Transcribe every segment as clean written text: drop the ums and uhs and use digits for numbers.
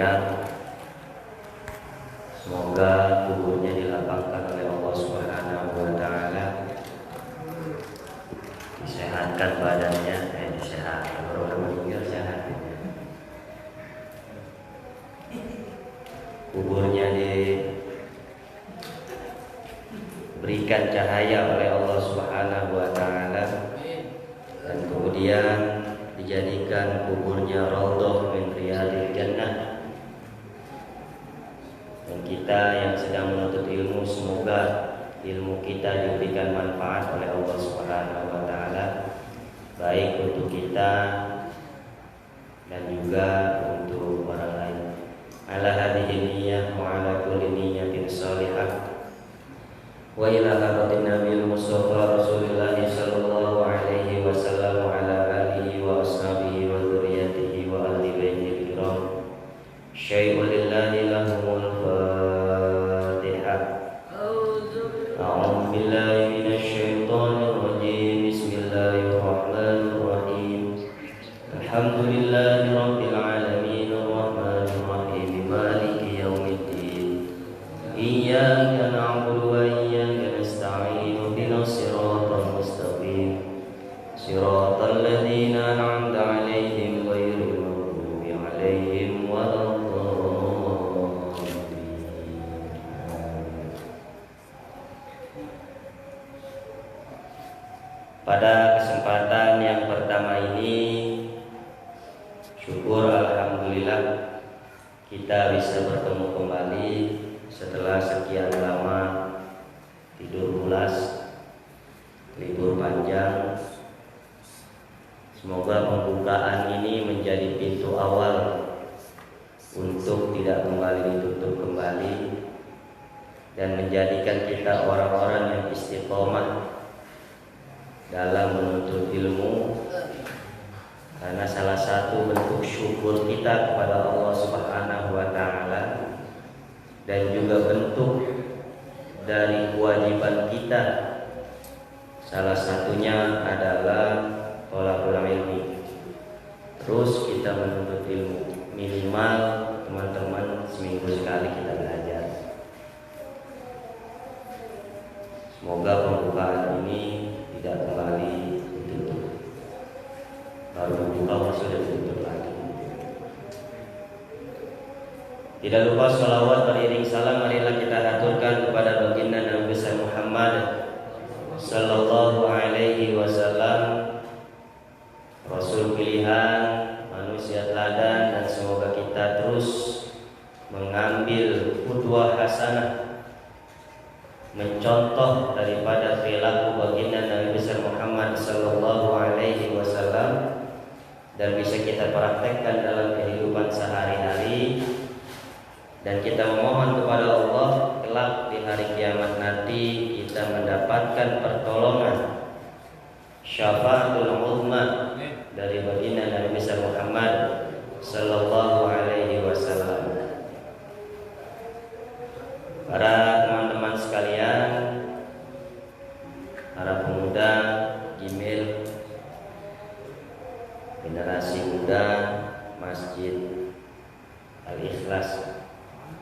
panjang. Semoga kuburnya dilapangkan oleh Allah Subhanahu wa taala. Disehatkan badannya, disehatkan orang meninggal sehat. Kuburnya diberikan cahaya oleh Allah Subhanahu wa taala, dan kemudian dijadikan kuburnya raudhah min riyadil jannah. Dan kita yang sedang menuntut ilmu, semoga ilmu kita diberikan manfaat oleh Allah Subhanahu wa taala, baik untuk kita dan juga untuk orang lain. Ala hadhihi niyyah wa ala kulli niyyatin shalihah. Wa ila hadratin Nabil Mustafa Rasulullah sallallahu alaihi wasallam wa ala alihi wa ashabihi wa dzurriyyatihi wa ahli baitihi kiram. Syai'un lillahi lahumul Fatihah. A'udzu billahi minasy syaithanir rajim. Bismillahirrahmanirrahim. Alhamdulillahi rabbil alamin arrahmanir rahim maliki yaumiddin. Iyyaka na'budu wa iyyaka nasta'in ihdinas siratal mustaqim. Siratal ladzina an'amta 'alaihim ghairil maghdubi 'alaihim waladdallin. Pada kesempatan yang pertama ini, syukur alhamdulillah kita bisa bertemu kembali setelah sekian lama tidur pulas, libur panjang. Semoga pembukaan ini menjadi pintu awal untuk tidak kembali ditutup kembali, dan menjadikan kita orang-orang yang istiqomah dalam menuntut ilmu. Karena salah satu bentuk syukur kita kepada Allah Subhanahu wa taala, dan juga bentuk dari kewajiban kita, salah satunya adalah thalabul ilmi. Terus kita menuntut ilmu, minimal teman-teman seminggu sekali kita belajar. Semoga pembukaan ini tidak kembali ditutup. Baru dibuka sudah ditutup lagi. Tidak lupa sholawat beriring salam marilah kita aturkan kepada baginda Nabi besar Muhammad sallallahu alaihi wasallam, Rasul pilihan, manusia teladan, dan semoga kita terus mengambil qudwah hasanah, mencontoh daripada perilaku baginda Nabi besar Muhammad sallallahu alaihi wasallam, dan bisa kita praktekkan dalam kehidupan sehari-hari. Dan kita memohon kepada Allah kelak di hari kiamat nanti kita mendapatkan pertolongan syafaatul uzma dari baginda Nabi besar Muhammad sallallahu alaihi wasallam. Para teman-teman sekalian, para pemuda Gimil, generasi muda Masjid Al-Ikhlas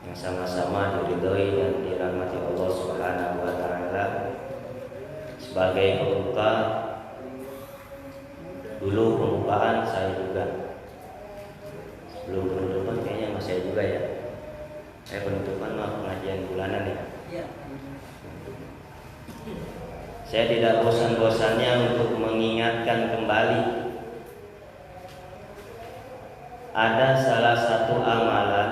yang sama-sama diridhoi dan dirahmati Allah Subhanahu wa taala. Sebagai pembuka, dulu pembukaan saya juga. Sebelum penutupan kayaknya masih juga ya. Penutupan pengajian bulanan ya. Saya tidak bosan-bosannya untuk mengingatkan kembali, ada salah satu amalan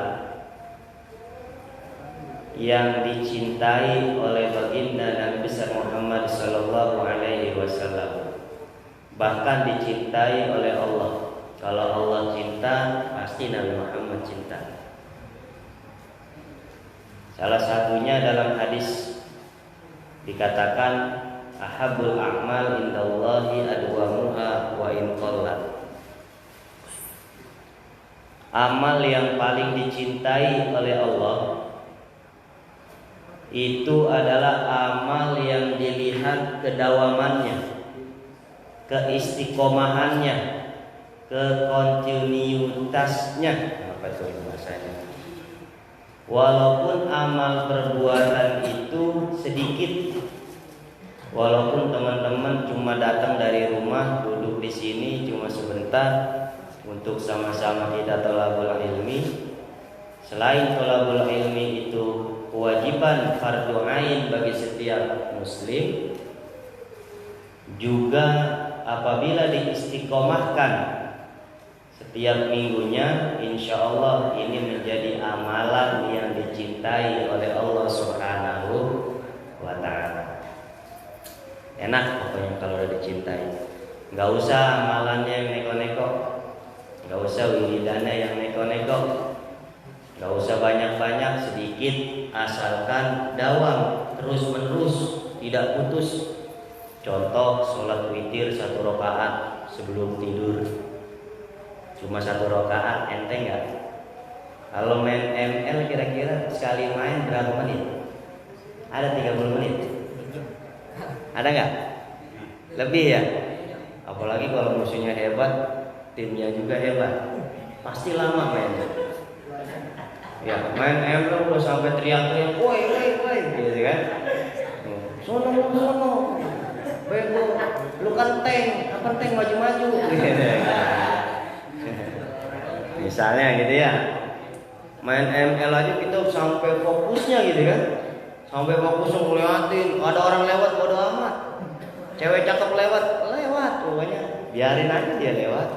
yang dicintai oleh baginda Nabi besar Muhammad sallallahu alaihi wasallam, bahkan dicintai oleh Allah. Kalau Allah cinta, pasti Nabi Muhammad cinta. Salah satunya dalam hadis dikatakan ahabul a'mal indallahi adwamuha wa in qallat. Amal yang paling dicintai oleh Allah itu adalah amal yang dilihat kedawamannya, keistiqomahannya, kekontinuitasnya. Apa itu bahasanya? walaupun amal perbuatan itu sedikit, walaupun teman-teman cuma datang dari rumah, duduk di sini cuma sebentar untuk sama-sama kita thalabul ilmi. Selain thalabul ilmi itu kewajiban fardhu ain bagi setiap muslim, juga apabila diistiqomahkan setiap minggunya, insya Allah ini menjadi amalan yang dicintai oleh Allah Subhanahu wa Ta'ala. Enak pokoknya kalau udah dicintai. Nggak usah amalannya yang neko-neko, nggak usah wiridannya yang neko-neko, nggak usah banyak-banyak, sedikit, asalkan dawam terus-menerus, tidak putus. Contoh sholat witir 1 rakaat sebelum tidur, cuma 1 rakaat, enteng nggak? Kalau main ML kira-kira sekali main berapa menit? Ada 30 menit? Ada nggak? Lebih ya? Apalagi kalau musuhnya hebat, timnya juga hebat, pasti lama mainnya. Ya main ML udah sampai teriak-teriak, woi, gitu kan? Sono, bego, lu kan tank maju-maju. Misalnya gitu ya. Main ML aja kita sampai fokusnya gitu kan. Sampai fokusnya ngeliatin, ada orang lewat bodo amat. Cewek cakep lewat, pokoknya biarin aja dia lewat.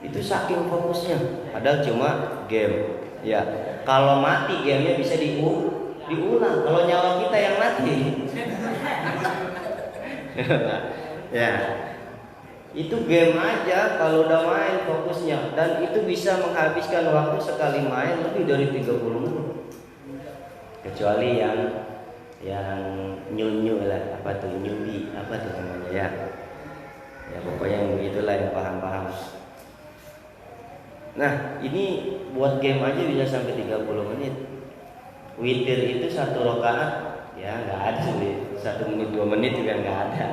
Itu saking fokusnya. Padahal cuma game. Ya, kalau mati gamenya bisa diulang. Kalau nyawa kita yang mati. Ya. Itu game aja kalau udah main fokusnya, dan itu bisa menghabiskan waktu sekali main lebih dari 30 menit. Kecuali yang nyu lah, apa tuh nyubi, apa tuh namanya ya. Ya pokoknya yang begitulah, yang paham-paham. Nah, ini buat game aja bisa sampai 30 menit. Witir itu 1 rakaat ya nggak ada sih. 1 menit 2 menit juga nggak ada.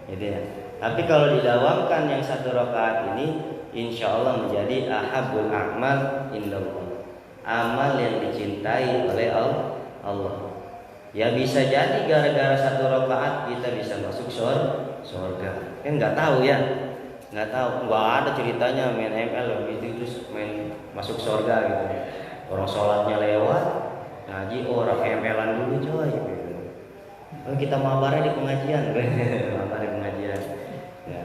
Gitu ya. Tapi kalau didawamkan yang 1 rakaat ini, insya Allah menjadi ahabul a'mal indallah, amal yang dicintai oleh Allah. Ya bisa jadi gara-gara 1 rakaat kita bisa masuk surga. Kan nggak tahu ya, nggak ada ceritanya main ML gitu terus main masuk surga gitu. Orang sholatnya lewat, ngaji orang ML-an dulu coy. Gitu. Oh, kita mabarnya di pengajian, mabar di pengajian. Ya.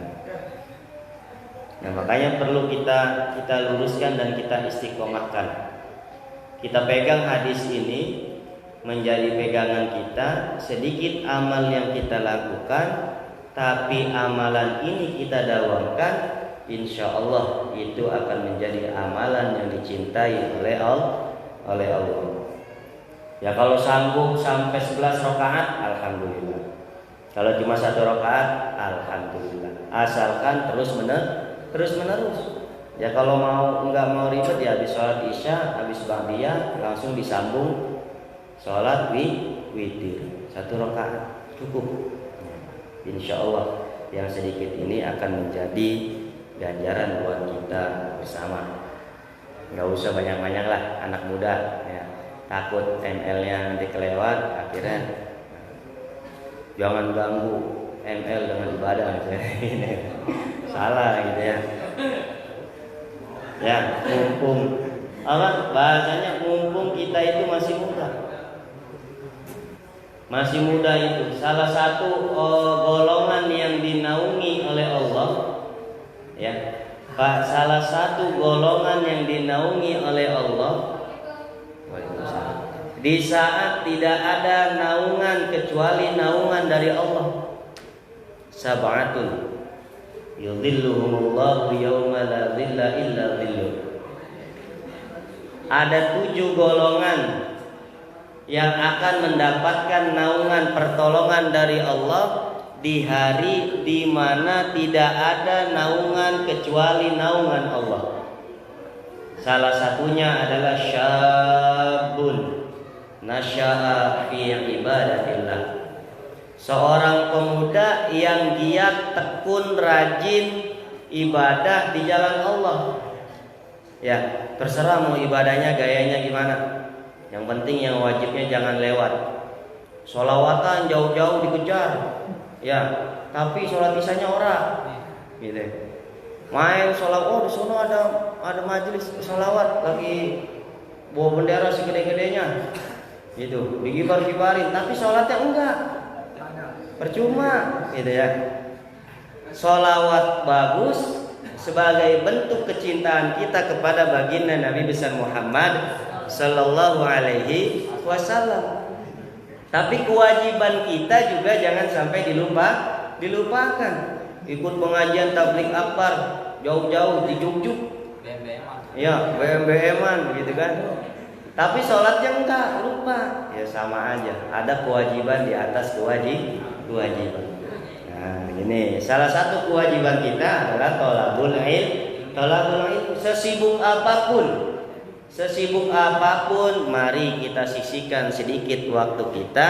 Nah makanya perlu kita luruskan dan kita istiqomahkan. Kita pegang hadis ini menjadi pegangan kita. Sedikit amal yang kita lakukan, tapi amalan ini kita dawamkan, insya Allah itu akan menjadi amalan yang dicintai oleh Allah. Ya kalau sanggup sampai 11 rakaat, alhamdulillah. Kalau cuma 1 rakaat, alhamdulillah. Asalkan terus menerus. Ya kalau nggak mau ribet ya habis sholat isya, habis ba'diyah langsung disambung sholat witir 1 rakaat cukup. Insya Allah yang sedikit ini akan menjadi ganjaran buat kita bersama. Nggak usah banyak-banyak lah anak muda. Ya. Takut ML-nya nanti kelewat, akhirnya jangan ganggu ML dengan ibadah gitu. Salah gitu ya. Ya, mumpung bahasanya mumpung kita itu masih muda. Masih muda itu salah satu golongan yang dinaungi oleh Allah. Ya. Salah satu golongan yang dinaungi oleh Allah. Di saat tidak ada naungan kecuali naungan dari Allah. Sab'atun yudhilluhumullahu yawma la dhilla illa dhilluh. Ada 7 golongan yang akan mendapatkan naungan pertolongan dari Allah di hari di mana tidak ada naungan kecuali naungan Allah. Salah satunya adalah syabun nasya'a fi ibadatillah. Seorang pemuda yang giat, tekun, rajin ibadah di jalan Allah. Ya, Terserah mau ibadahnya gayanya gimana. Yang penting yang wajibnya jangan lewat. Sholawatan jauh-jauh dikejar, ya. Tapi sholat isanya orang, gitu. Main sholat, oh di sana ada majelis sholawat lagi bawa bendera segede-gedenya, gitu. Digibar-gibarin, tapi sholatnya enggak. Percuma, gitu ya. Sholawat bagus sebagai bentuk kecintaan kita kepada baginda Nabi besar Muhammad Sallallahu Alaihi Wasallam. Tapi kewajiban kita juga jangan sampai dilupakan. Ikut pengajian tablik akbar jauh-jauh di Jogjuk, ya BM-BM-an gitu kan. Tapi sholatnya enggak, lupa. Ya sama aja. Ada kewajiban di atas kewajiban. Nah, ini salah satu kewajiban kita adalah thalabul ilm. Sesibuk apapun, mari kita sisihkan sedikit waktu kita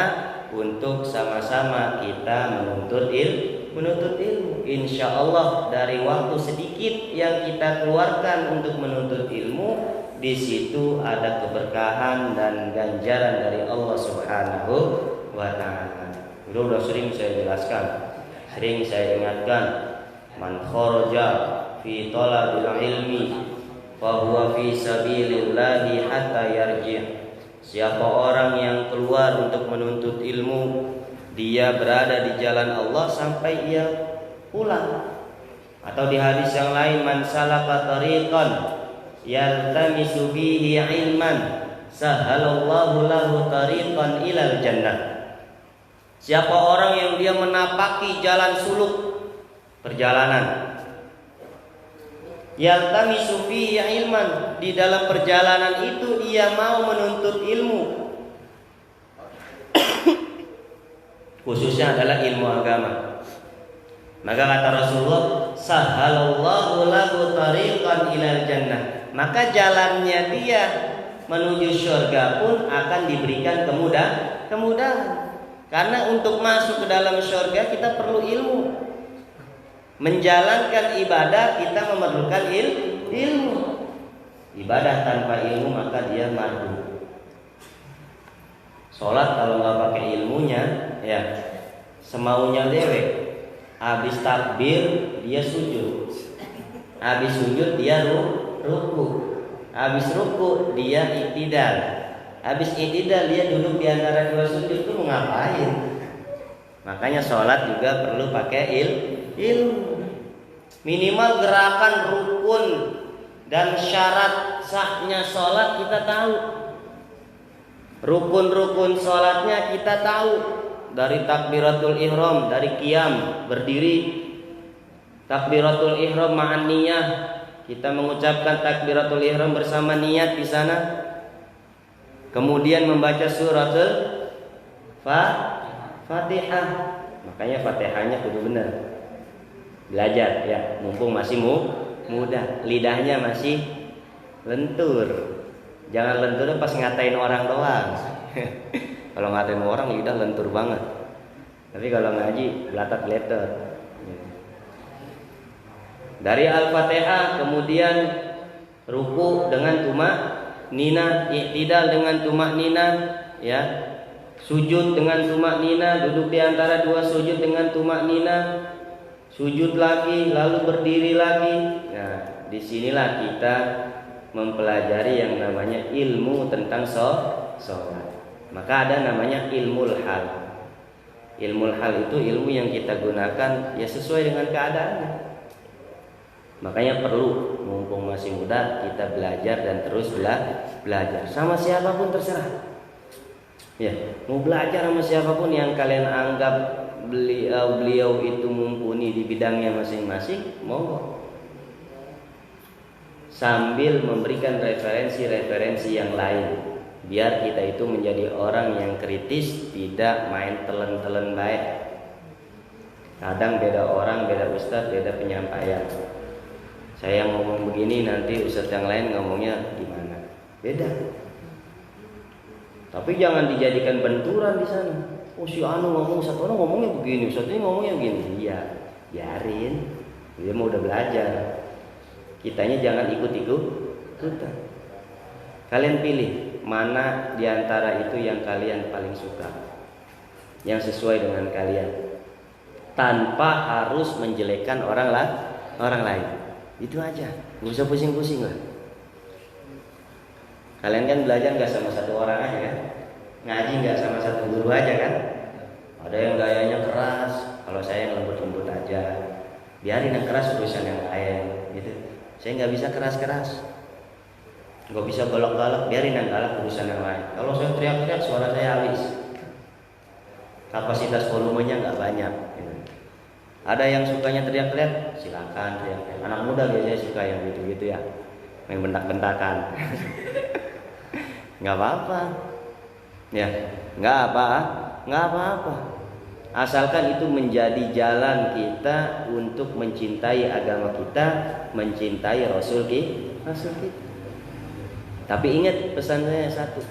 untuk sama-sama kita menuntut ilmu. Insya Allah dari waktu sedikit yang kita keluarkan untuk menuntut ilmu, di situ ada keberkahan dan ganjaran dari Allah Subhanahu wa Ta'ala. Sudah sering saya jelaskan, sering saya ingatkan, man kharaja fi talabil ilmi fahuwa fi sabilillahi hatta yarji'. Siapa orang yang keluar untuk menuntut ilmu, dia berada di jalan Allah sampai ia pulang. Atau di hadis yang lain, man salaka tariqan yaltamisu bihi ilman sahalallahu lahu tariqan ilal jannah. Siapa orang yang dia menapaki jalan suluk perjalanan, yaltamisu fihi ilman, di dalam perjalanan itu dia mau menuntut ilmu, khususnya adalah ilmu agama, maka kata Rasulullah, sahalallahu lahu tariqan ilal jannah, maka jalannya dia menuju surga pun akan diberikan kemudahan. Karena untuk masuk ke dalam surga kita perlu ilmu. Menjalankan ibadah kita memerlukan ilmu. Ibadah tanpa ilmu maka dia mardu. Sholat kalau nggak pakai ilmunya, ya semaunya dewek. Habis takbir dia sujud, habis sujud dia ruku, habis ruku dia i'tidal, habis i'tidal dia duduk di antara dua sujud. Itu mau ngapain? Makanya sholat juga perlu pakai ilmu. Minimal gerakan rukun dan syarat sahnya sholat kita tahu. Rukun-rukun sholatnya kita tahu. Dari takbiratul ihram, dari qiyam berdiri, takbiratul ihram ma'an niyah, kita mengucapkan takbiratul ihram bersama niat di sana. Kemudian membaca suratul Fatihah. Makanya Fatihahnya kudu benar. Belajar ya, mumpung masih muda, lidahnya masih lentur. Jangan lentur pas ngatain orang doang. Kalau ngatain orang lidah lentur banget. Tapi kalau ngaji belatak-leter. Dari Al-Fatihah kemudian ruku dengan tumak nina, i'tidal dengan tumak nina, ya. Sujud dengan tumak nina, duduk di antara dua sujud dengan tumak nina. Sujud lagi, lalu berdiri lagi. Nah, disinilah kita mempelajari yang namanya ilmu tentang sholat. Maka ada namanya ilmul hal. Ilmul hal itu ilmu yang kita gunakan ya sesuai dengan keadaannya. Makanya perlu mumpung masih muda kita belajar dan terus belajar. Sama siapapun terserah. Ya, mau belajar sama siapapun yang kalian anggap beliau itu mumpuni di bidangnya masing-masing, monggo. Sambil memberikan referensi-referensi yang lain, biar kita itu menjadi orang yang kritis, tidak main telen-telen baik. Kadang beda orang, beda ustadz, beda penyampaian. Saya ngomong begini, nanti ustadz yang lain ngomongnya gimana? Beda. Tapi jangan dijadikan benturan di sana. Oh si Anu ngomong, satu orang ngomongnya begini, satu ini ngomongnya begini. Iya, biarin. Dia mau udah belajar. Kitanya jangan ikut-ikutan. Kalian pilih mana di antara itu yang kalian paling suka, yang sesuai dengan kalian, tanpa harus menjelekkan orang lain. Itu aja, nggak usah pusing-pusing lah. Kalian kan belajar nggak sama satu orang aja kan, ngaji nggak sama satu guru aja kan. Ada yang gayanya keras, kalau saya yang lembut-lembut aja. Biarin yang keras urusan yang lain, gitu. Saya nggak bisa keras-keras, nggak bisa galak-galak. Biarin yang galak urusan yang lain. Kalau saya teriak-teriak suara saya habis, kapasitas volumenya nggak banyak. Gitu. Ada yang sukanya teriak-teriak, silakan teriak-teriak. Anak muda biasanya suka yang gitu-gitu ya, main bentak-bentakan. Nggak apa-apa, ya, nggak apa-apa. Asalkan itu menjadi jalan kita untuk mencintai agama kita, mencintai Rasul kita. Tapi ingat pesan saya satu,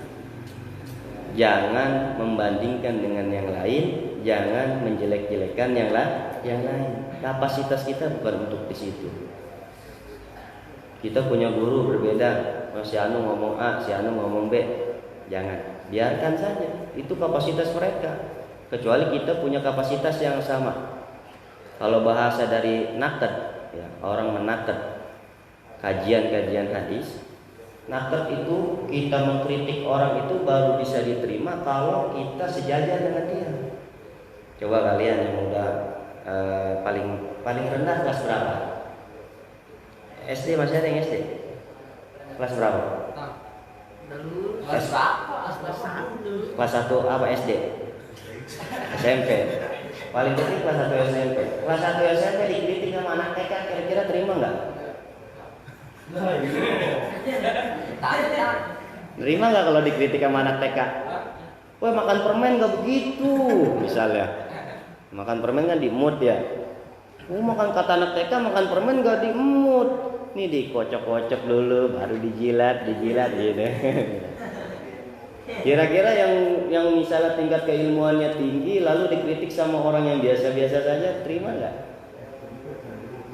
jangan membandingkan dengan yang lain, jangan menjelek-jelekan yang lain. Kapasitas kita bukan untuk di situ. Kita punya guru berbeda, si Anu ngomong A, si Anu ngomong B. Jangan, biarkan saja. Itu kapasitas mereka. Kecuali kita punya kapasitas yang sama. Kalau bahasa dari naked, ya, orang menaked kajian-kajian hadis. Naked itu kita mengkritik orang itu baru bisa diterima kalau kita sejajar dengan dia. Coba kalian yang udah paling rendah kelas berapa? SD, masih ada yang SD? Kelas berapa? Kelas 1 apa SD? SMP. Paling kecil kelas 1 SMP. Kelas 1 SMP dikritik sama anak TK, kira-kira terima nggak? Terima nggak kalau dikritik sama anak TK? Wah, makan permen nggak begitu, misalnya. Makan permen kan di mood ya. Makan kata anak TK makan permen nggak di mood. Nih dikocok-kocok dulu, baru dijilat gitu. Kira-kira yang misalnya tingkat keilmuannya tinggi lalu dikritik sama orang yang biasa-biasa saja, terima nggak?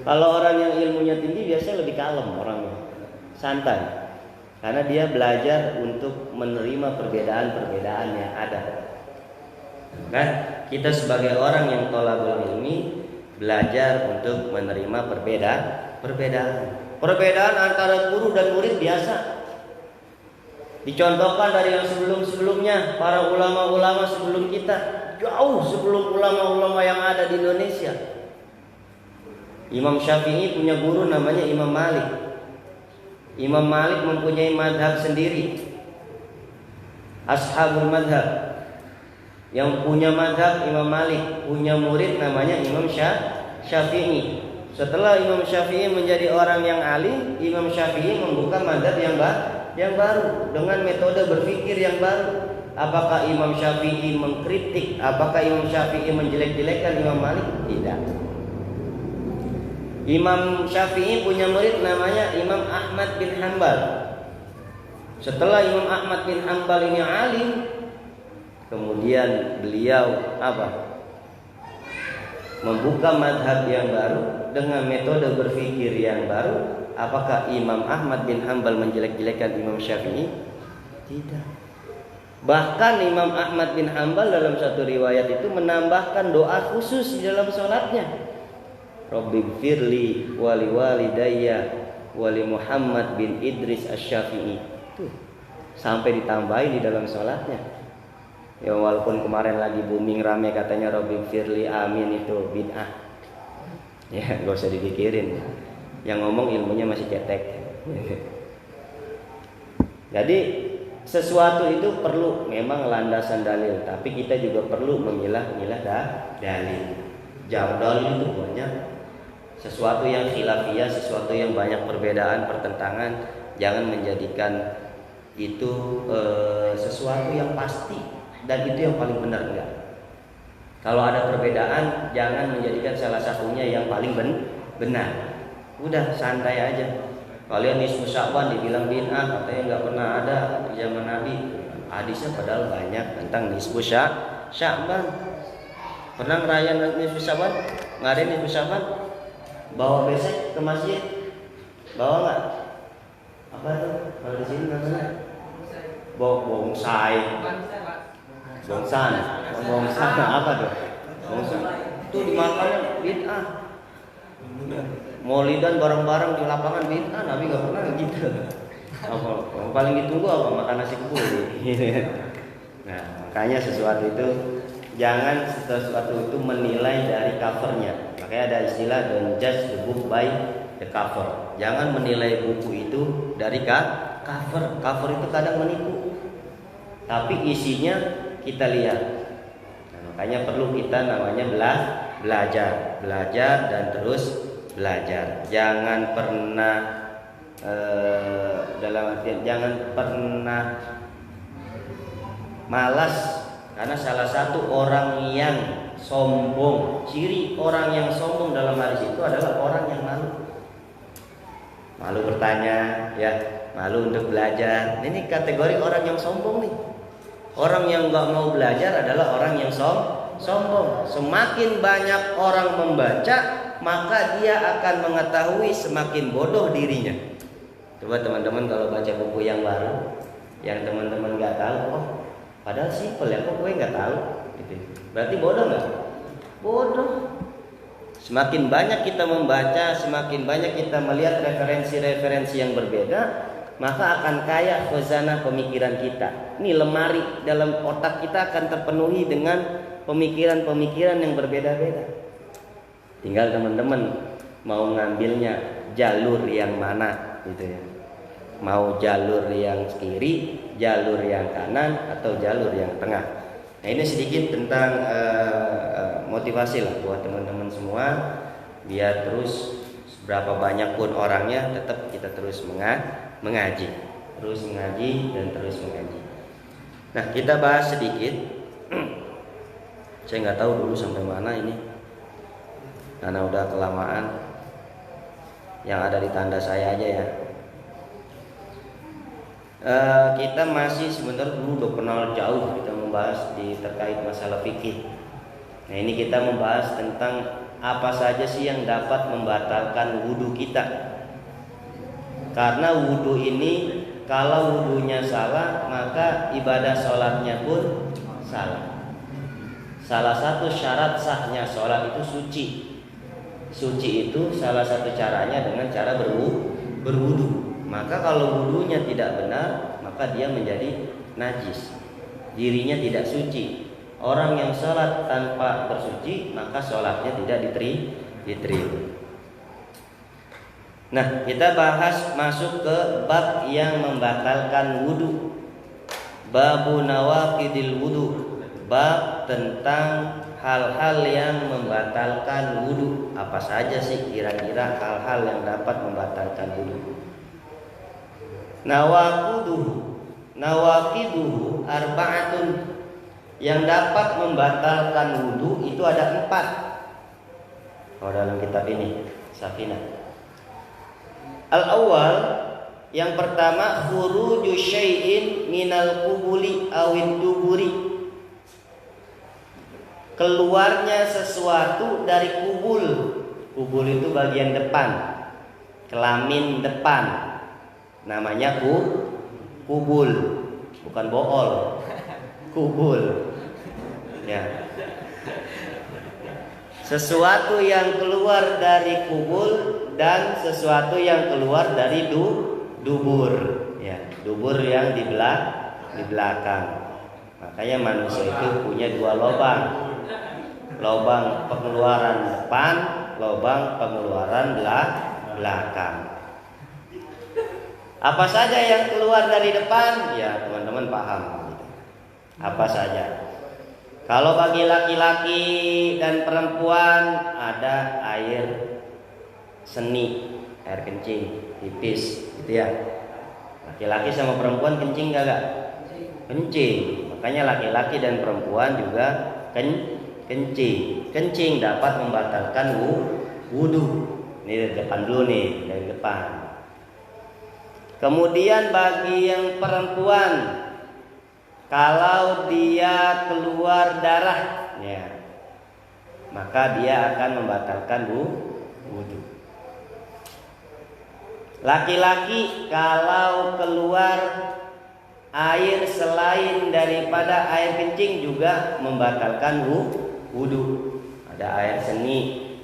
Kalau orang yang ilmunya tinggi biasanya lebih kalem orangnya, santai, karena dia belajar untuk menerima perbedaan-perbedaan yang ada. Kan kita sebagai orang yang thalabul ilmi belajar untuk menerima perbedaan antara guru dan murid biasa. Dicontohkan dari yang sebelum-sebelumnya, para ulama-ulama sebelum kita, jauh sebelum ulama-ulama yang ada di Indonesia. Imam Syafi'i punya guru namanya Imam Malik. Imam Malik mempunyai madhab sendiri, Ashabul Madhab. Yang punya madhab Imam Malik, punya murid namanya Imam Syafi'i. Setelah Imam Syafi'i menjadi orang yang alim, Imam Syafi'i membuka madhab yang baru dengan metode berpikir yang baru. Apakah Imam Syafi'i mengkritik? Apakah Imam Syafi'i menjelek-jelekkan Imam Malik? Tidak. Imam Syafi'i punya murid namanya Imam Ahmad bin Hanbal. Setelah Imam Ahmad bin Hanbal ini alim, kemudian beliau membuka madhab yang baru dengan metode berpikir yang baru. Apakah Imam Ahmad bin Hanbal menjelek-jelekkan Imam Syafi'i? Tidak. Bahkan Imam Ahmad bin Hanbal dalam satu riwayat itu menambahkan doa khusus di dalam sholatnya. Rabbighfirli wali walidayya wali Muhammad bin Idris Asy-Syafi'i. Tuh, sampai ditambahin di dalam sholatnya. Ya walaupun kemarin lagi booming rame katanya Rabbighfirli amin itu bid'ah. Ya gak usah dipikirin. Yang ngomong ilmunya masih cetek. Jadi sesuatu itu perlu memang landasan dalil, tapi kita juga perlu memilah-milah dalil. Jauh dalil itu banyak. Sesuatu yang khilafiyah, sesuatu yang banyak perbedaan, pertentangan, jangan menjadikan itu sesuatu yang pasti dan itu yang paling benar, enggak. Kalau ada perbedaan, jangan menjadikan salah satunya yang paling benar. Udah santai aja. Kalian nisfu Sya'ban dibilang bid'ah, katanya nggak pernah ada di zaman Nabi. Hadisnya padahal banyak tentang nisfu Sya'ban. Pernah ngerayain nisfu Sya'ban? Ngadain nisfu Sya'ban? Bawa besek ke masjid? Bawa nggak? Apa tuh? Kalau di sini namanya Bongsai. Bongsan. Bongsan apa tuh? Bongsan. Itu dimakannya bid'ah. Maulidan bareng-bareng di lapangan bid'ah, Nabi enggak pernah gitu. Apa yang paling ditunggu apa? Makan nasi kebul. Nah, makanya sesuatu itu jangan sesuatu itu menilai dari covernya. Makanya ada istilah don't judge the book by the cover. Jangan menilai buku itu dari cover. Cover itu kadang menipu. Tapi isinya kita lihat. Nah, makanya perlu kita namanya belajar dan terus belajar. Jangan pernah dalam artian jangan pernah malas, karena salah satu orang yang sombong, ciri orang yang sombong dalam hadis itu adalah orang yang malu bertanya, ya, malu untuk belajar. Ini kategori orang yang sombong nih. Orang yang nggak mau belajar adalah orang yang sombong. Semakin banyak orang membaca, maka dia akan mengetahui semakin bodoh dirinya. Coba teman-teman kalau baca buku yang baru, yang teman-teman nggak tahu, oh padahal simpel ya, kok gue nggak tahu, gitu. Berarti bodoh nggak? Bodoh. Semakin banyak kita membaca, semakin banyak kita melihat referensi-referensi yang berbeda, maka akan kaya khazanah pemikiran kita. Ini lemari dalam otak kita akan terpenuhi dengan pemikiran-pemikiran yang berbeda-beda. Tinggal teman-teman mau ngambilnya jalur yang mana, gitu ya. Mau jalur yang kiri, jalur yang kanan, atau jalur yang tengah. Nah, ini sedikit tentang motivasi lah buat teman-teman semua, biar terus berapa banyak pun orangnya tetap kita terus mengaji, dan terus mengaji. Nah, kita bahas sedikit. Saya nggak tahu dulu sampai mana ini, karena udah kelamaan. Yang ada di tanda saya aja ya. Kita masih sebentar dulu udah kenal jauh, kita membahas terkait masalah fikih. Nah, ini kita membahas tentang apa saja sih yang dapat membatalkan wudhu kita. Karena wudhu ini, kalau wudhunya salah, maka ibadah sholatnya pun salah. Salah satu syarat sahnya sholat itu suci. Suci itu salah satu caranya dengan cara berwudhu. Maka kalau wudhunya tidak benar, maka dia menjadi najis. Dirinya tidak suci. Orang yang sholat tanpa bersuci, maka sholatnya tidak diterima. Nah, kita bahas masuk ke bab yang membatalkan wudhu. Babu nawaqidil wudhu. Bab tentang hal-hal yang membatalkan wudhu. Apa saja sih kira-kira hal-hal yang dapat membatalkan wudhu? Nawaqiduhu arba'atun. Yang dapat membatalkan wudhu itu ada 4. Oh, dalam kitab ini Safinah. Al-awwal, yang pertama, khuruju syai'in minal qubuli awid duburi. Keluarnya sesuatu dari kubul. Kubul itu bagian depan, kelamin depan. Namanya kubul, bukan bool. Kubul. Ya. Sesuatu yang keluar dari kubul dan sesuatu yang keluar dari dubur. Ya, dubur yang di belakang. Makanya manusia itu punya 2 lubang. Lubang pengeluaran depan, lubang pengeluaran belakang. Apa saja yang keluar dari depan? Ya, teman-teman paham gitu. Apa saja? Kalau bagi laki-laki dan perempuan ada air seni, air kencing, pipis, gitu ya. Laki-laki sama perempuan kencing gak? Kencing. Makanya laki-laki dan perempuan juga kencing. Kencing dapat membatalkan wudhu. Ini dari depan dulu nih, dari depan. Kemudian bagi yang perempuan, kalau dia keluar darah, ya, maka dia akan membatalkan wudhu. Laki-laki kalau keluar air selain daripada air kencing juga membatalkan wudu. Ada air seni,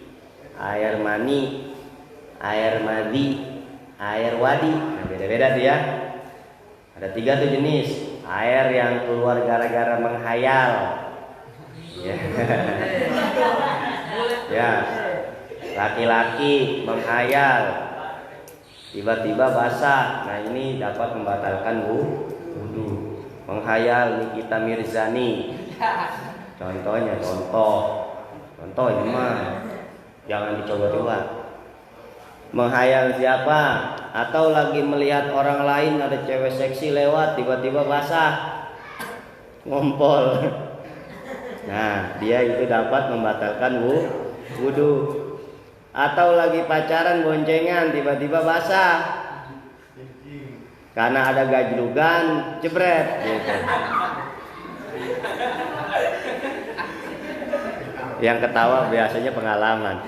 air mani, air madi, air wadi. Nah, beda-beda tuh ya. Ada 3 tuh jenis. Air yang keluar gara-gara menghayal. Ya. Ya. Laki-laki menghayal, tiba-tiba basah. Nah, ini dapat membatalkan wudu. Menghayal Nikita Mirzani. Contohnya, contoh ini mah jangan dicoba-coba. Menghayal siapa? Atau lagi melihat orang lain, ada cewek seksi lewat, tiba-tiba basah, ngompol. Nah, dia itu dapat membatalkan wudu. Atau lagi pacaran boncengan, tiba-tiba basah karena ada gajlugan, jebret gitu. Yang ketawa biasanya pengalaman.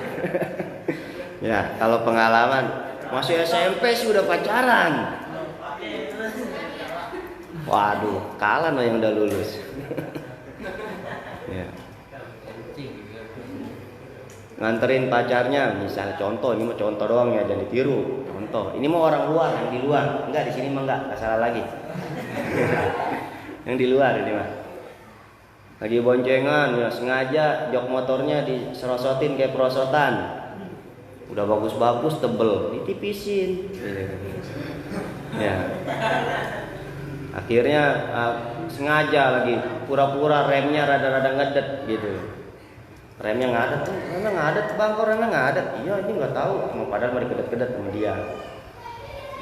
Ya, kalau pengalaman masih SMP sih udah pacaran. Waduh, kalah loh yang udah lulus. Ya. Nganterin pacarnya, misalnya contoh, ini mah contoh doang ya, jangan ditiru. Contoh, ini mau orang luar, yang di luar. Enggak, di sini mah enggak salah lagi. Yang di luar ini mah. Lagi boncengan, ya sengaja jok motornya diserosotin kayak perosotan. Udah bagus-bagus, tebel, ditipisin. Ya. Akhirnya sengaja lagi pura-pura remnya rada-rada ngedet gitu. Remnya ngadet tuh, remnya ngadet bang, kok remnya ngadet? Iya, ini nggak tahu, mau padahal mau dikedet-kedet sama dia.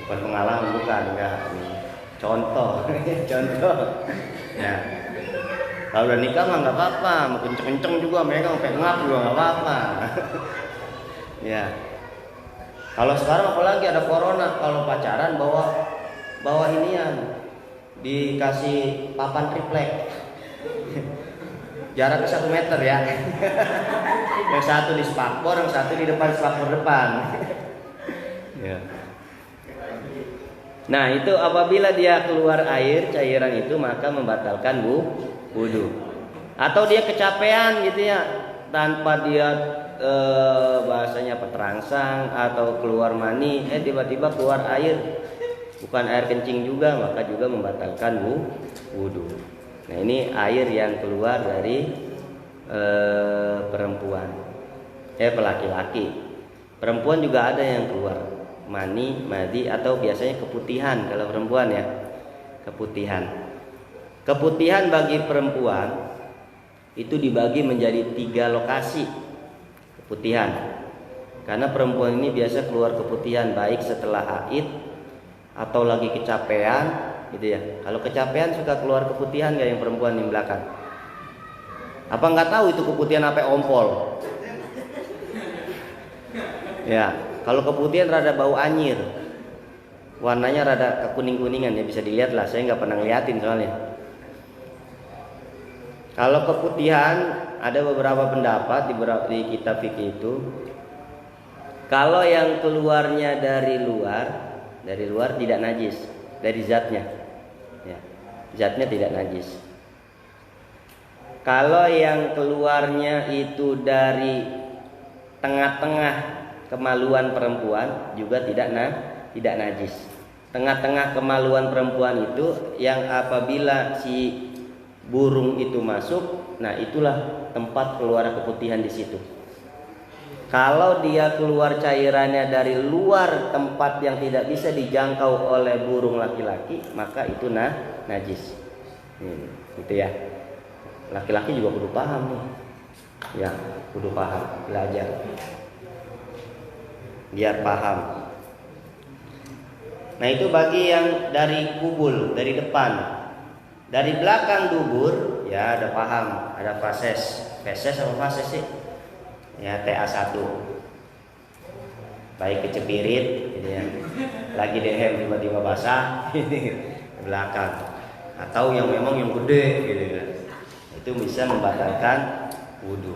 Bukan pengalaman, bukan, enggak. Contoh, contoh. Ya. Kalau udah nikah mah nggak apa-apa, mau kenceng-kenceng juga, mereka mau ngap juga nggak apa-apa. Ya. Kalau sekarang apalagi ada corona, kalau pacaran bawa inian, dikasih papan triplek. Jarak 1 meter ya. Yang satu di spakbor, yang satu di depan spakbor depan. Ya. Nah, itu apabila dia keluar air, cairan itu maka membatalkan wudu. Atau dia kecapean gitu ya, tanpa dia bahasanya peterangsang atau keluar mani, tiba-tiba keluar air, bukan air kencing juga, maka juga membatalkan wudu. Nah, ini air yang keluar dari perempuan, laki-laki. Perempuan juga ada yang keluar mani, madi, atau biasanya keputihan kalau perempuan ya, keputihan. Keputihan bagi perempuan itu dibagi menjadi 3 lokasi keputihan. Karena perempuan ini biasa keluar keputihan baik setelah haid atau lagi kecapean. Gitu ya. Kalau kecapean suka keluar keputihan gak yang perempuan di belakang? Apa nggak tahu itu keputihan apa ompol? Ya, kalau keputihan rada bau anyir, warnanya rada kekuning-kuningan ya, bisa dilihat lah. Saya nggak pernah ngeliatin soalnya. Kalau keputihan ada beberapa pendapat di kitab fikih itu. Kalau yang keluarnya dari luar tidak najis dari zatnya. Ya, zatnya tidak najis. Kalau yang keluarnya itu dari tengah-tengah kemaluan perempuan juga tidak najis. Tengah-tengah kemaluan perempuan itu yang apabila si burung itu masuk, nah itulah tempat keluar keputihan di situ. Kalau dia keluar cairannya dari luar tempat yang tidak bisa dijangkau oleh burung laki-laki, maka itu najis. Gitu ya. Laki-laki juga kudu paham nih. Ya, kudu paham, belajar. Biar paham. Nah, itu bagi yang dari kubul, dari depan. Dari belakang dubur, ya ada paham, ada fases. Fases apa fases sih? Ya, TA1. Baik kecepirit gitu ya. Lagi dehem tiba-tiba basah di belakang. Atau yang memang yang gede gitu ya. Itu bisa membatalkan wudu.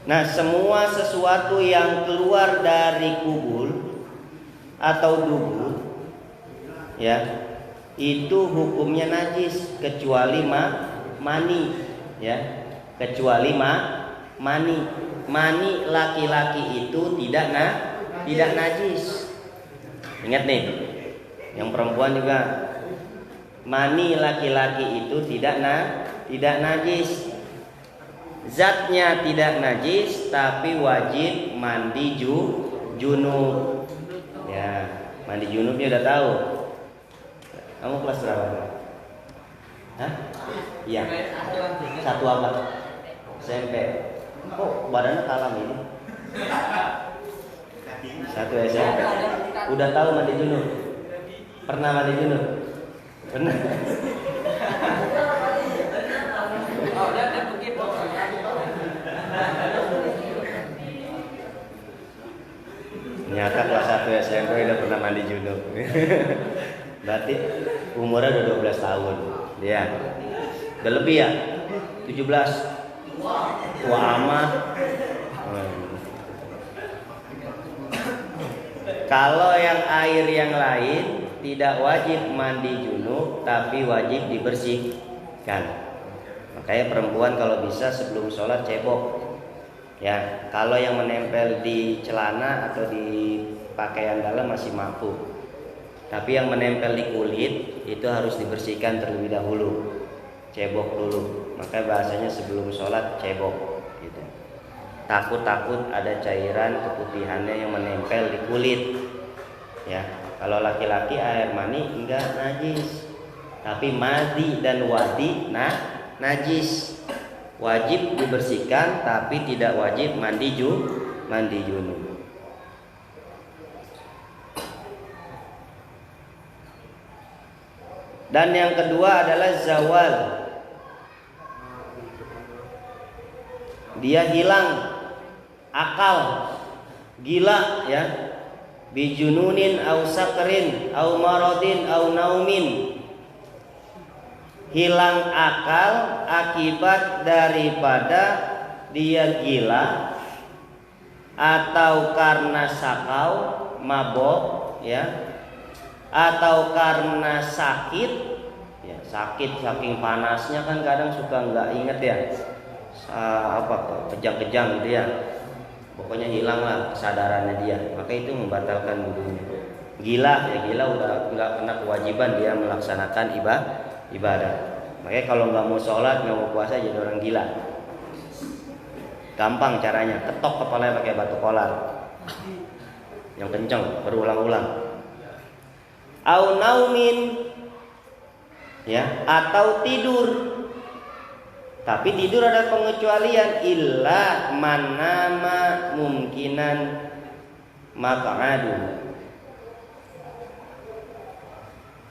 Nah, semua sesuatu yang keluar dari kubul atau dubur, ya, itu hukumnya najis kecuali mani, ya, kecuali mani. Mani laki-laki itu tidak najis. Ingat nih, yang perempuan juga, mani laki-laki itu tidak najis. Zatnya tidak najis, tapi wajib mandi junub. Ya, mandi junubnya udah tahu. Kamu kelas berapa? Hah? Iya. Satu apa? SMP. Kok badannya kalam ini? Satu SMP. Udah tahu mandi junub? Pernah mandi junub? Pernah. Ternyata kelas 1 SMP udah pernah mandi junub. Berarti umurnya udah 12 tahun. Dia udah lebih ya? 17. Tua amat. Kalau yang air yang lain tidak wajib mandi junub, tapi wajib dibersihkan. Makanya perempuan kalau bisa sebelum sholat cebok. Ya, kalau yang menempel di celana atau di pakaian dalam masih mampu. Tapi yang menempel di kulit itu harus dibersihkan terlebih dahulu. Cebok dulu. Makanya bahasanya sebelum sholat cebok gitu. Takut ada cairan keputihannya yang menempel di kulit. Ya, kalau laki-laki air mani enggak najis. Tapi madi dan wadi najis. Wajib dibersihkan tapi tidak wajib mandi junub. Dan yang kedua adalah zawal. Dia hilang akal, gila ya. Bijununin au sakrin au maradin au naumin. Hilang akal akibat daripada dia gila atau karena sakau, mabok ya, atau karena sakit ya, sakit saking panasnya kan kadang suka nggak inget ya, kejang-kejang gitu ya, pokoknya hilanglah kesadarannya dia, maka itu membatalkan wudunya. Gila ya, gila udah nggak kena kewajiban dia melaksanakan ibadah. Makanya kalau nggak mau sholat, nggak mau puasa jadi orang gila. Gampang caranya, ketok kepalanya pakai batu kolar yang kencang berulang-ulang. Au naumin ya, atau tidur. Tapi tidur ada pengecualian, illa manama mungkinan maq'adu.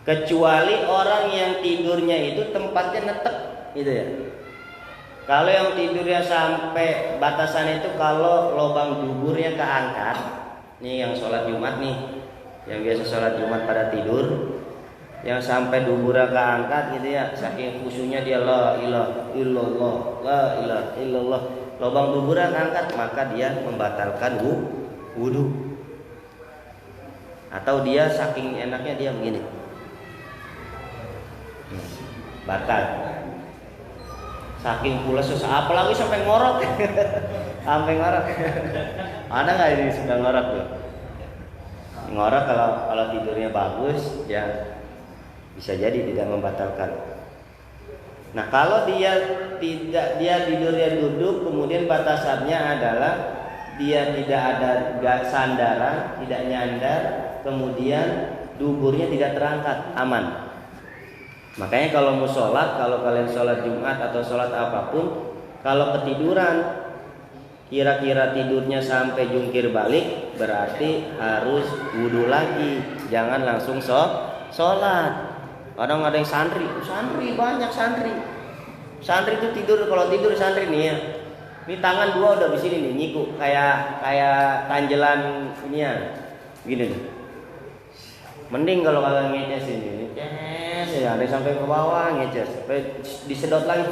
Kecuali orang yang tidurnya itu tempatnya netek gitu ya. Kalau yang tidurnya sampai batasan itu, kalau lubang duburnya keangkat, nih yang sholat Jumat nih, yang biasa sholat Jumat pada tidur, yang sampai duburnya keangkat gitu ya, saking khusyuknya dia la ilaha illallah, la ilaha illallah, lubang duburnya keangkat, maka dia membatalkan wudu. Atau dia saking enaknya dia begini, batal. Saking pula susah, apalagi sampai ngorok. Sampai ngorok. Ada nggak ini suka ngorok tuh? Ngorok kalau tidurnya bagus ya bisa jadi tidak membatalkan. Nah, kalau dia tidurnya duduk, kemudian batasannya adalah dia tidak ada sandaran, tidak nyandar, kemudian duburnya tidak terangkat, aman. Makanya kalau mau sholat, kalau kalian sholat Jumat atau sholat apapun, kalau ketiduran, kira-kira tidurnya sampai jungkir balik, berarti harus wudu lagi. Jangan langsung sholat. Kadang ada yang santri banyak santri. Santri itu tidur, kalau tidur santri nih ya, ini tangan dua udah di sini nih, nyiku kayak tanjelan ini ya, gini nih. Mending kalau kalian ngeces ini, ya ada sampai ke bawah ngeces, sampai disedot lagi.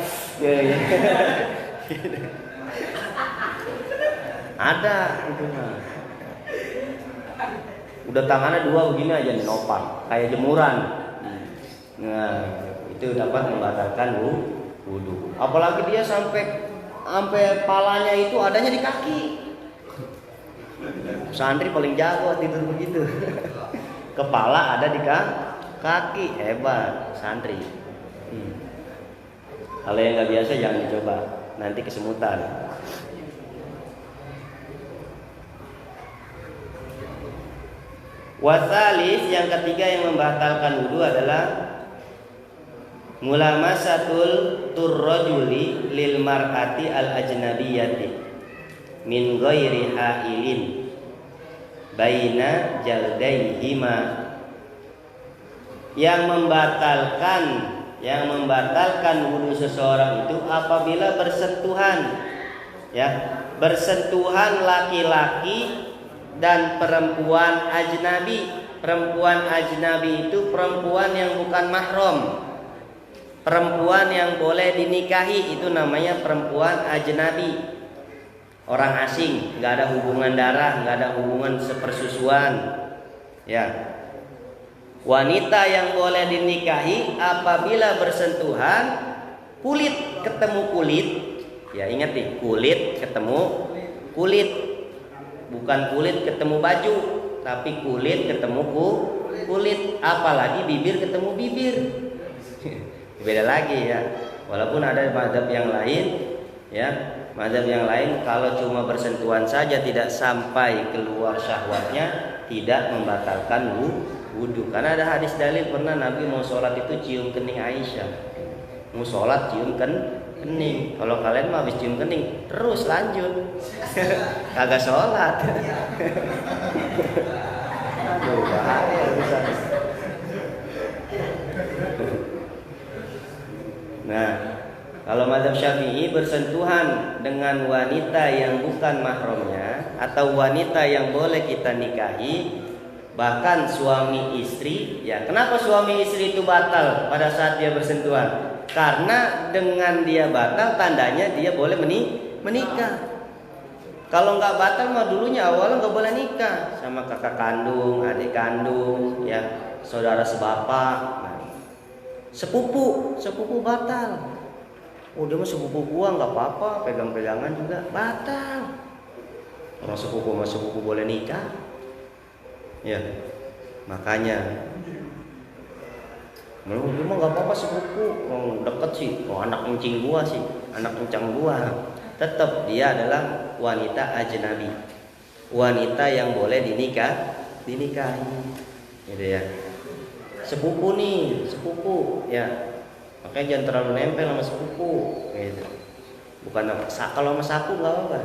Ada itunya. Udah tangannya dua begini aja nih nopang, kayak jemuran. Nah, itu dapat membatalkan wudu. Apalagi dia sampai palanya itu adanya di kaki. Santri paling jago tidur begitu. Kepala ada di kaki, hebat santri. Kalau yang nggak biasa jangan dicoba, nanti kesemutan. Wasalis yang ketiga yang membatalkan wudu adalah mulamasatul turrajuli lil mar'ati al ajnabiyyati min ghairi hailin baina jaldaihima. Yang membatalkan wudu seseorang itu apabila bersentuhan laki-laki dan perempuan ajnabi. Perempuan ajnabi itu perempuan yang bukan mahram. Perempuan yang boleh dinikahi itu namanya perempuan ajnabi. Orang asing, nggak ada hubungan darah, nggak ada hubungan sepersusuan. Ya. Wanita yang boleh dinikahi apabila bersentuhan kulit ketemu kulit. Ya ingat nih, kulit ketemu kulit. Bukan kulit ketemu baju, tapi kulit ketemu kulit. Apalagi bibir ketemu bibir. Beda lagi ya. Walaupun ada mazhab yang lain, ya, mazhab yang lain kalau cuma bersentuhan saja tidak sampai keluar syahwatnya tidak membatalkan wudu. Karena ada hadis dalil pernah Nabi mau sholat itu cium kening Aisyah. Mau sholat cium kening. Kalau kalian mah habis cium kening terus lanjut. Kagak sholat. Aduh, bahaya bisa. Nah, kalau mazhab Syafi'i bersentuhan dengan wanita yang bukan mahramnya atau wanita yang boleh kita nikahi, bahkan suami istri, ya. Kenapa suami istri itu batal pada saat dia bersentuhan? Karena dengan dia batal tandanya dia boleh menikah. Kalau nggak batal mah dulunya awalnya nggak boleh nikah sama kakak kandung, adik kandung, ya, saudara sebapak. Nah, sepupu batal. Oh dia mah sepupu gua nggak apa-apa, pegang-pegangan juga batal. Orang sepupu sama sepupu boleh nikah. Ya, makanya dia mah nggak apa-apa sepupu, deket sih, anak encing gua sih, anak encang gua. Tetap dia adalah wanita ajnabi, wanita yang boleh dinikahi, gitu ya. Sepupu nih, sepupu, ya. Makanya jangan terlalu nempel sama sepupu, gitu. Bukan kalau sama sapu nggak apa-apa,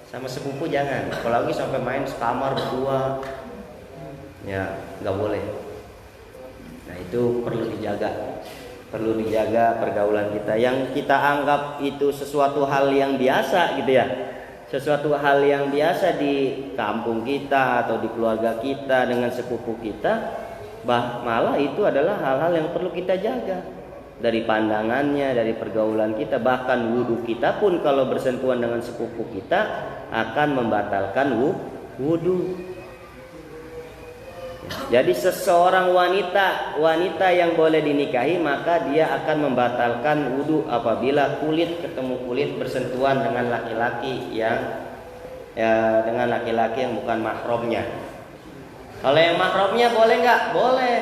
sama sepupu jangan. Apalagi sampai main sekamar berdua, ya nggak boleh. Nah itu perlu dijaga pergaulan kita. Yang kita anggap itu sesuatu hal yang biasa, gitu ya. Sesuatu hal yang biasa di kampung kita atau di keluarga kita dengan sepupu kita, malah itu adalah hal-hal yang perlu kita jaga. Dari pandangannya, dari pergaulan kita, bahkan wudhu kita pun kalau bersentuhan dengan sepupu kita akan membatalkan wudhu. Jadi seseorang wanita yang boleh dinikahi maka dia akan membatalkan wudhu apabila kulit ketemu kulit bersentuhan dengan laki-laki yang bukan mahramnya. Kalau yang mahramnya boleh nggak? Boleh.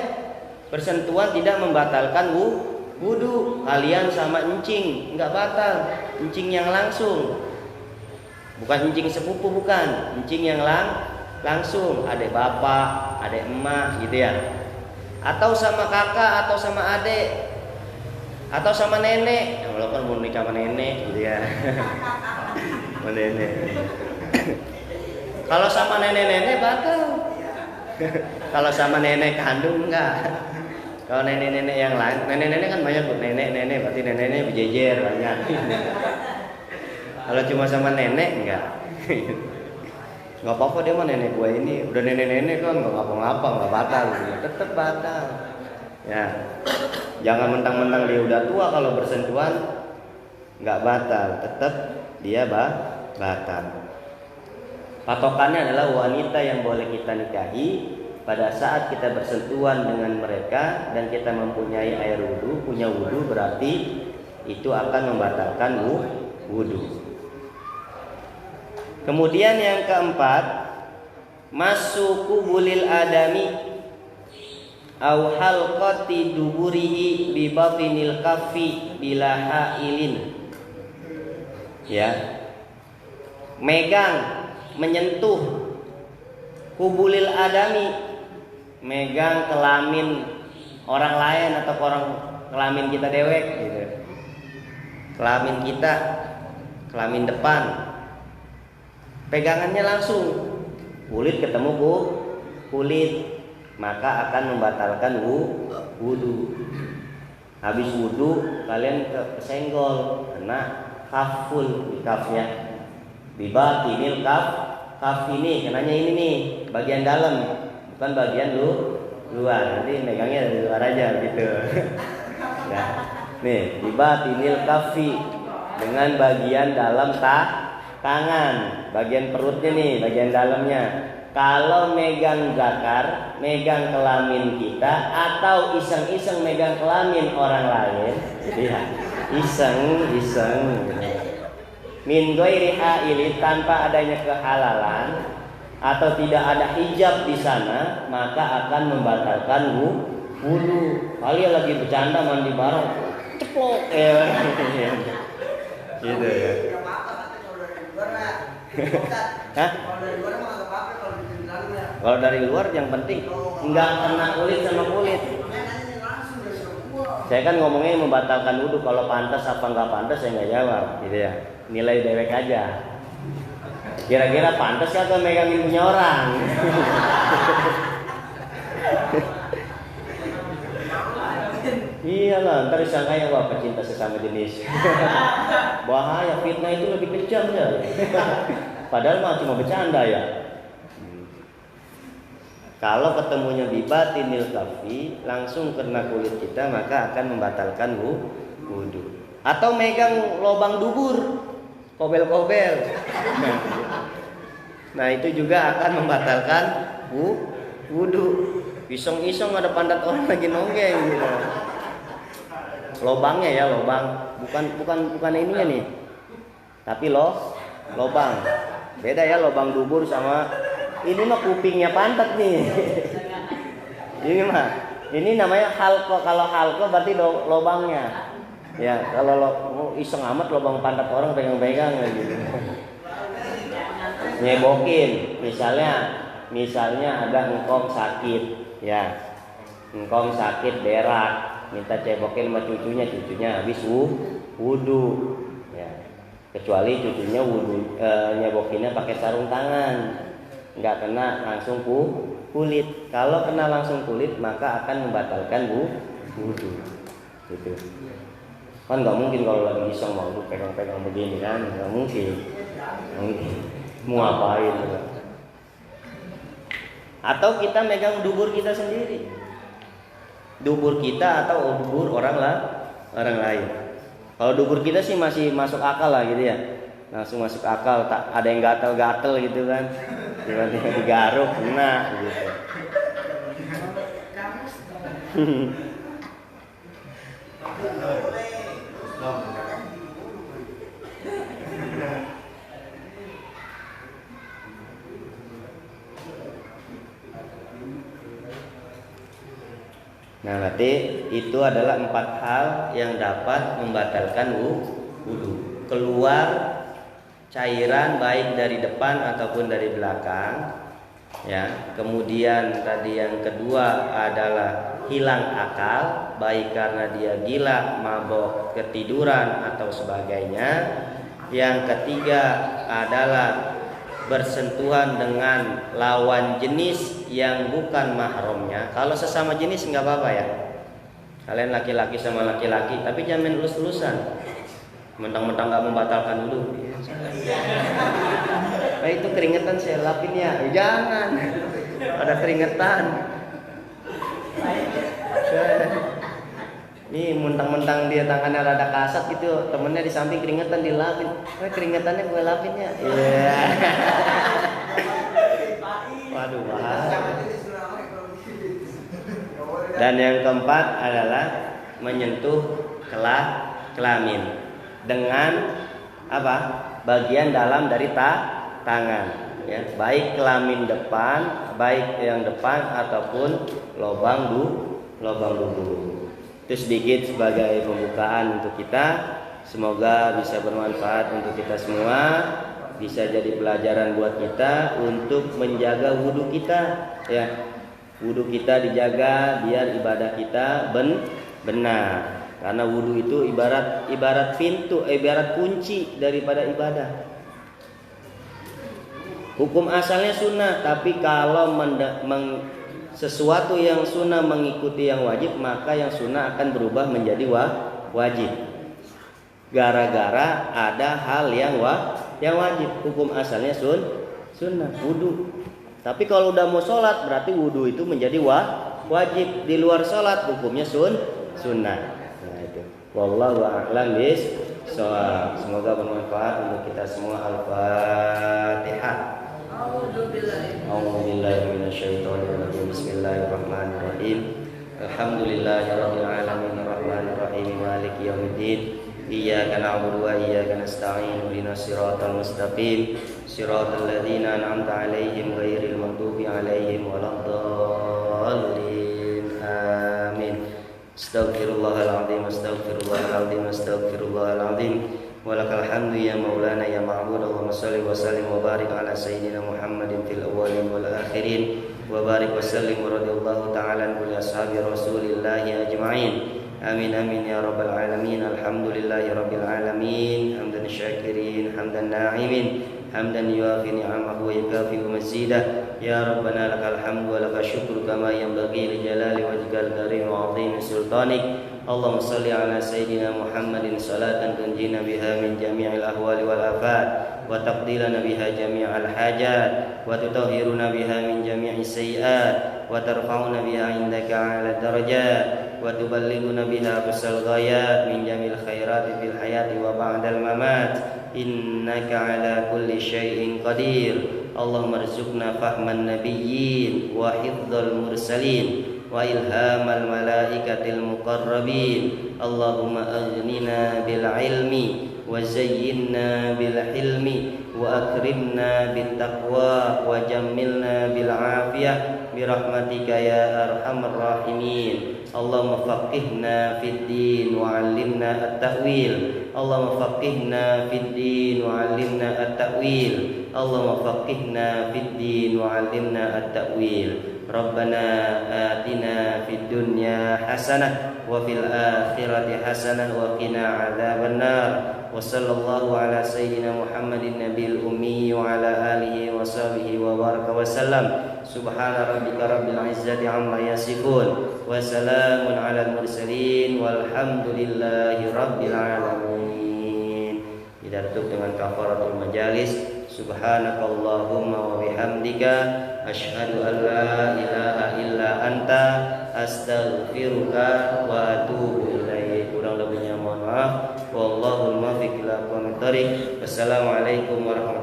Bersentuhan tidak membatalkan wudhu. Kalian sama encing nggak batal. Encing yang langsung, bukan encing sepupu, bukan encing yang langsung, adek bapak, adek emak, gitu ya. Atau sama kakak, atau sama adek, atau sama nenek. Ya walaupun mau nikah sama nenek, gitu ya. Sama nenek. Kalau sama nenek batal. Kalau sama nenek kandung enggak. Kalau nenek-nenek yang lain, nenek-nenek kan banyak, nenek berarti neneknya berjejer banyak. Kalau cuma sama nenek enggak. Nggak apa-apa dia mah nenek gue ini udah nenek-nenek kan nggak ngapa-ngapa, nggak batal, tetap batal. Ya, jangan mentang-mentang dia udah tua kalau bersentuhan nggak batal, tetap dia batal. Patokannya adalah wanita yang boleh kita nikahi pada saat kita bersentuhan dengan mereka dan kita mempunyai air wudu, punya wudu, berarti itu akan membatalkan wudu. Kemudian yang keempat, masuku bulil adami au halqati duburihi bi batinil kaffi bila hailin. Ya. Megang, menyentuh kubulil adami, megang kelamin orang lain atau kelamin kita dewek gitu. Kelamin kita, kelamin depan. Pegangannya langsung, kulit ketemu kulit, maka akan membatalkan wudu. Habis wudu kalian kesenggol, kena kaful di kafnya. Bibatinil kaf ini, kenanya ini nih, bagian dalam, bukan bagian luar. Nanti megangnya dari luar aja gitu. Nah, nih bibatinil kafi, dengan bagian dalam tangan, bagian perutnya nih, bagian dalamnya. Kalau megang zakar, megang kelamin kita, atau iseng-iseng megang kelamin orang lain, ya, iseng min ghairi haili, tanpa adanya kehalalan atau tidak ada hijab di sana, maka akan membatalkan wudu. Kalian lagi bercanda mandi bareng, ceplok ya. Gitu ya. Hah? Kalau dari luar yang penting enggak kena kulit sama kulit. Saya kan ngomongnya membatalkan wudu, kalau pantas apa enggak pantas saya enggak jawab, gitu ya. Nilai dewek aja. Kira-kira pantas kagak megangin punya orang? Iyalah, ntar disangkanya wah pecinta sesama jenis. Bahaya, fitnah itu lebih kejam ya. Padahal mah cuma bercanda ya. Kalau ketemunya bibatinil kafi, langsung kena kulit kita, maka akan membatalkan wudu. Atau megang lubang dubur, kobel-kobel. Nah itu juga akan membatalkan wudu. Iseng-iseng ada pantat orang lagi nonggeng gitu. Lobangnya ya, lobang, bukan ininya nih. Tapi lobang. Beda ya lobang dubur sama ini mah kupingnya pantat nih. Ini namanya halko. Kalau halko berarti lobangnya. Ya, kalau iseng amat lobang pantat orang pegang-pegang gitu. Nyebokin, misalnya ada engkong sakit, ya. Engkong sakit berak, minta cebokin sama cucunya habis wudu. Ya. Kecuali cucunya wudu nyebokinnya pakai sarung tangan. Enggak kena langsung kulit. Kalau kena langsung kulit maka akan membatalkan wudu. Gitu. Kan nggak mungkin kalau lagi iseng mau pegang-pegang begini kan, nggak mungkin. Mau ngapain? Atau kita megang dubur kita sendiri, dubur kita atau dubur orang lain. Kalau dubur kita sih masih masuk akal lah gitu ya, langsung masuk akal. Tak ada yang gatel-gatel gitu kan, tiba-tiba digaruk kena gitu. Nah, berarti itu adalah 4 hal yang dapat membatalkan wudu. Keluar cairan baik dari depan ataupun dari belakang. Ya, kemudian tadi yang kedua adalah hilang akal, baik karena dia gila, mabok, ketiduran atau sebagainya. Yang ketiga adalah bersentuhan dengan lawan jenis yang bukan mahramnya. Kalau sesama jenis nggak apa-apa ya. Kalian laki-laki sama laki-laki, tapi jangan main elus-elusan. Mentang-mentang nggak membatalkan wudu. Nah itu keringetan saya lapin ya. Jangan. Ada keringetan. Nih mentang-mentang dia tangannya rada kasat gitu, temennya di samping keringetan dilapin. Keringetannya gue lapin ya. Iya. Waduh, bahaya. Dan yang keempat adalah menyentuh kelamin dengan apa? Bagian dalam dari tangan. Ya, baik kelamin depan, baik yang depan ataupun lubang dubur. Itu sedikit sebagai pembukaan untuk kita. Semoga bisa bermanfaat untuk kita semua, bisa jadi pelajaran buat kita untuk menjaga wudhu kita. Ya, wudhu kita dijaga biar ibadah kita benar. Karena wudhu itu ibarat pintu, ibarat kunci daripada ibadah. Hukum asalnya sunnah, tapi kalau sesuatu yang sunnah mengikuti yang wajib, maka yang sunnah akan berubah menjadi wajib. Gara-gara ada hal yang wajib. Hukum asalnya sunnah, wudu. Tapi kalau udah mau sholat, berarti wudu itu menjadi wajib. Di luar sholat hukumnya sunnah. Nah itu. Wallahu a'lam bishawab. Semoga bermanfaat untuk kita semua. Al-Fatihah. A'udzubillahi minasyaitonirrajim. Bismillahirrahmanirrahim. Alhamdulillahirabbil alamin arrahmanir rahim maliki yaumiddin. Iyyaka na'budu wa iyyaka nasta'in. Ihdinas siratal mustaqim. Siratal ladzina an'amta 'alaihim ghairil maghdubi 'alaihim waladdallin. Amin. Astaghfirullahaladzim. Astaghfirullahaladzim. Astaghfirullahaladzim. Walakal hamdu ya maulana ya ma'bud. Allahumma salli wa sallim wa barik ala sayyidina Muhammadin fil awwalin wal akhirin wa barik wa sallim wa radhiyallahu ta'ala an kulli ashabi rasulillahi ajma'in. Amin amin ya rabbal alamin. Alhamdulillahi rabbil alamin. Hamdan syakirin, hamdan na'imin, hamdan yuafi ni'amahu wa yukafi'u mazidah. Ya rabbana lakal hamdu wa lakal syukru kama yanbaghi li jalali wajhikal karim wa 'azimi sultanik. Allahumma salli ala sayyidina Muhammadin salatan tunjina biha min jami'il ahwali wal afat wa taqdilana biha jami'al hajat wa tutahhiruna biha min jami'is sayyi'at wa tarfa'una biha indaka 'ala darajat wa tuballighuna biha aqsal ghayat min jamil khairati fil hayati wa ba'dal mamat. Innaka 'ala kulli syai'in qadir. Allahumma rzuqna fahman nabiyyin wa hifdzal mursalin wa ilhamal malaikatil muqarrabin. Allahumma aghnina bil ilmi wa zayyinna bil hilmi wa akrimna bit taqwa wa jammilna bil afiyah bi rahmatika ya arhamar rahimin. Allahumma faqihna fid din wa 'allimna at-ta'wil. Allahumma faqihna fid din wa 'allimna at-ta'wil. Allahumma faqihna fid din wa 'allimna at-ta'wil. Rabbana atina fid dunya hasanah wa fil akhirati hasanah wa qina adzabannar. Wa sallallahu ala sayyidina Muhammadin nabiyil ummi wa ala alihi wa sahbihi wa baraka wa sallam. Subhana rabbika rabbil izzati amma yasifun wa salamun alal mursalin walhamdulillahi rabbil alamin. Kita tutup dengan kafaratul majalis. Subhanakallahumma wa bihamdika asyhadu an la ilaha illa anta astaghfiruka wa atubu ilaik. Kurang lebihnya mohon maaf. Wallahul muwaffiq ila aqwamit thoriq. Wassalamualaikum warahmatullahi wabarakatuh.